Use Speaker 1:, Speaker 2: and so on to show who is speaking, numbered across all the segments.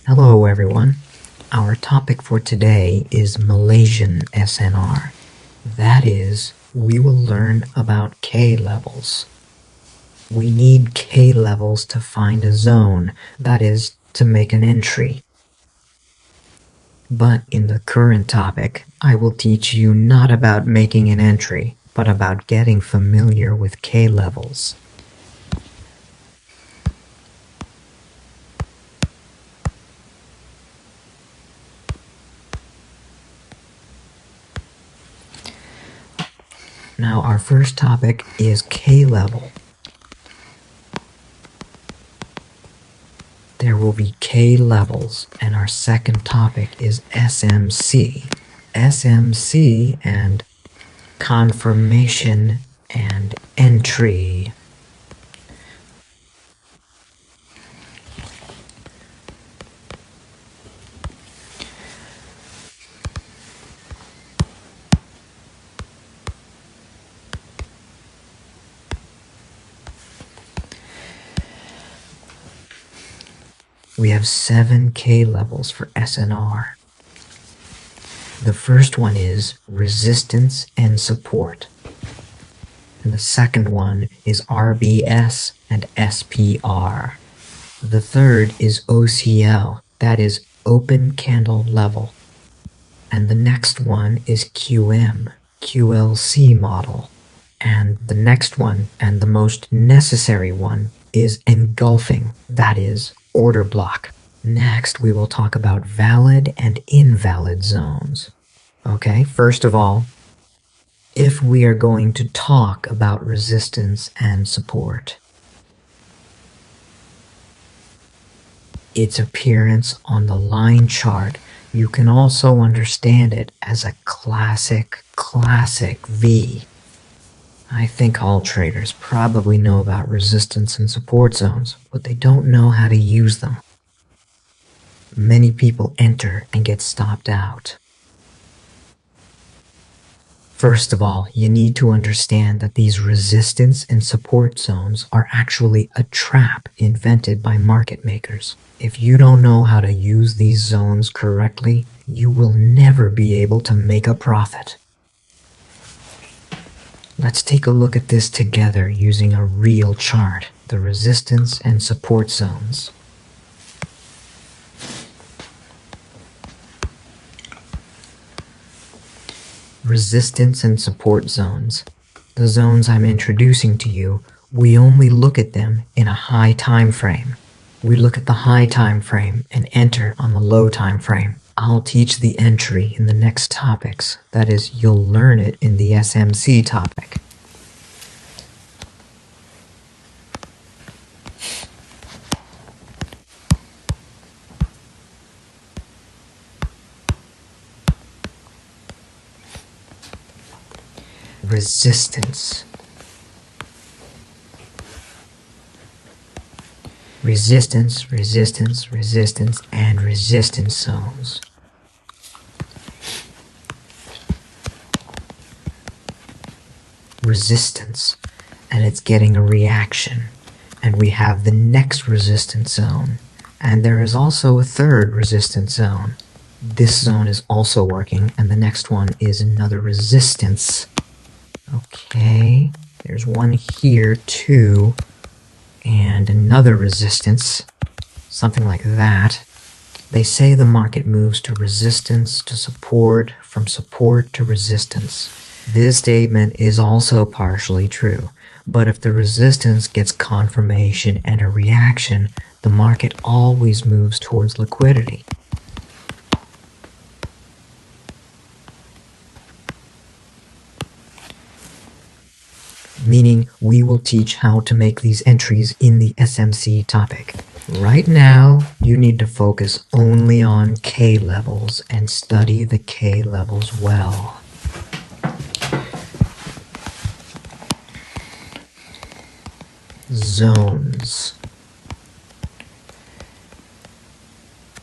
Speaker 1: Hello everyone. Our topic for today is Malaysian SNR. That is, we will learn about K levels. We need K levels to find a zone, that is, to make an entry. But in the current topic, I will teach you not about making an entry, but about getting familiar with K levels. Now our first topic is K level. There will be K levels, and our second topic is SMC. SMC and confirmation and entry. We have 7 K levels for SNR. The first one is resistance and support. And the second one is RBS and SPR. The third is OCL, that is open candle level. And the next one is QM, QLC model. And the next one, and the most necessary one, is engulfing, that is order block. Next, we will talk about valid and invalid zones. Okay, first of all, if we are going to talk about resistance and support, its appearance on the line chart, you can also understand it as a classic V. I think all traders probably know about resistance and support zones, but they don't know how to use them. Many people enter and get stopped out. First of all, you need to understand that these resistance and support zones are actually a trap invented by market makers. If you don't know how to use these zones correctly, you will never be able to make a profit. Let's take a look at this together using a real chart, the resistance and support zones. Resistance and support zones. The zones I'm introducing to you, we only look at them in a high time frame. We look at the high time frame and enter on the low time frame. I'll teach the entry in the next topics. That is, you'll learn it in the SMC topic. Resistance. Resistance, resistance, resistance, and resistance zones. Resistance, and it's getting a reaction. And we have the next resistance zone. And there is also a third resistance zone. This zone is also working, and the next one is another resistance. Okay, there's one here too. And another resistance, something like that. They say the market moves to resistance to support, from support to resistance. This statement is also partially true, but if the resistance gets confirmation and a reaction, the market always moves towards liquidity. Meaning we will teach how to make these entries in the SMC topic. Right now, you need to focus only on K levels and study the K levels well. Zones.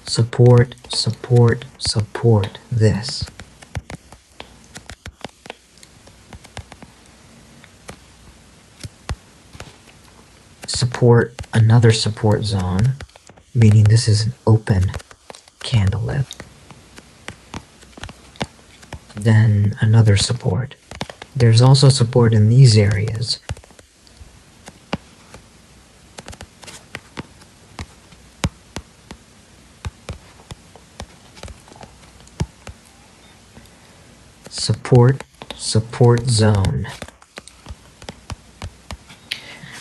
Speaker 1: Support, support, support this. Support another support zone, meaning this is an open candle. Then another support. There's also support in these areas. Support zone.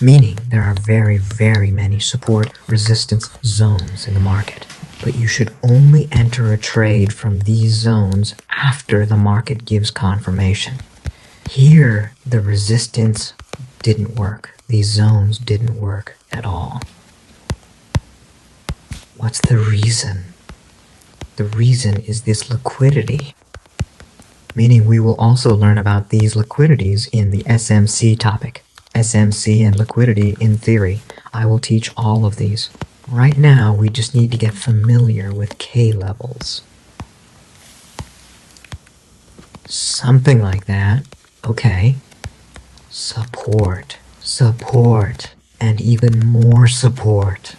Speaker 1: Meaning there are very, very many support resistance zones in the market. But you should only enter a trade from these zones after the market gives confirmation. Here, the resistance didn't work. These zones didn't work at all. What's the reason? The reason is this liquidity. Meaning we will also learn about these liquidities in the SMC topic. SMC and liquidity in theory. I will teach all of these. Right now, we just need to get familiar with K levels. Something like that. Okay. Support, and even more support.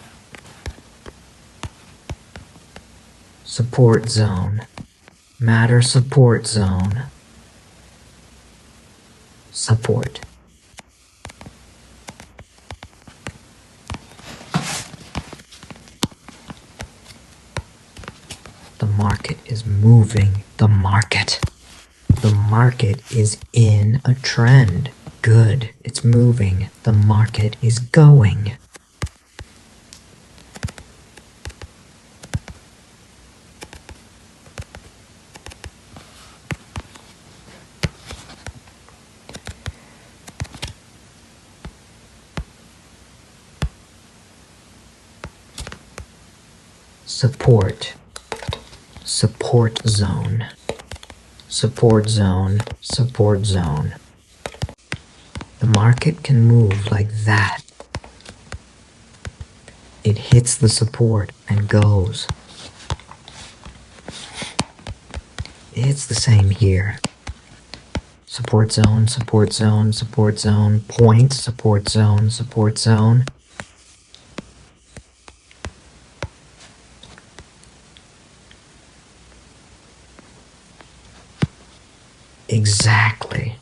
Speaker 1: Support zone. Matter support zone. Support. The market is moving. The market is in a trend. Good. It's moving. The market is going. Support zone. Support zone. The market can move like that. It hits the support and goes. It's the same here. Support zone, point, support zone. Exactly.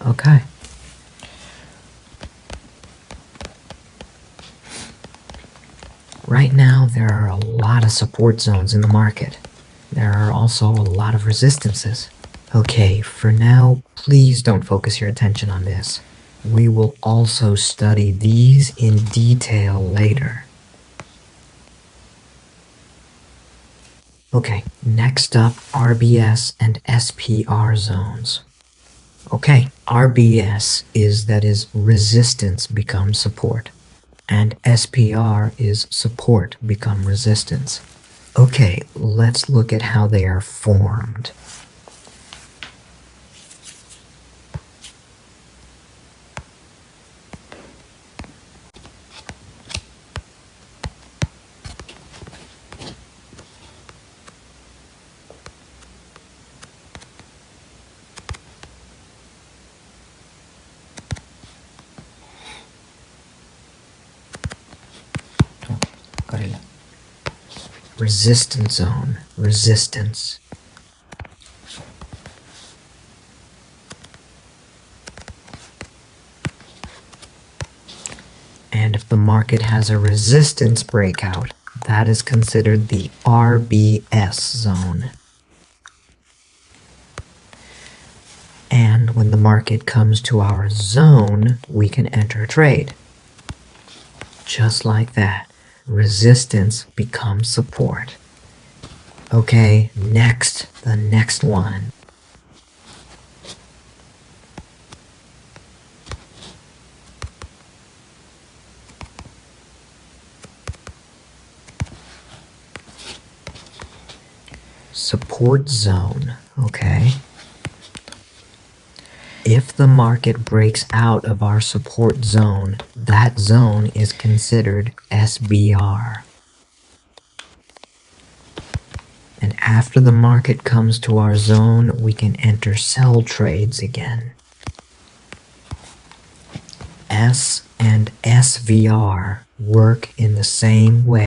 Speaker 1: Okay. Right now, there are a lot of support zones in the market. There are also a lot of resistances. Okay, for now, please don't focus your attention on this. We will also study these in detail later. Okay, next up, RBS and SPR zones. Okay, RBS is resistance becomes support, and SPR is support become resistance. Okay, let's look at how they are formed. Resistance zone, resistance. And if the market has a resistance breakout, that is considered the RBS zone. And when the market comes to our zone, we can enter a trade. Just like that. Resistance becomes support. Okay, the next one. Support zone, okay. If the market breaks out of our support zone, that zone is considered SBR. And after the market comes to our zone, we can enter sell trades again. S and SVR work in the same way.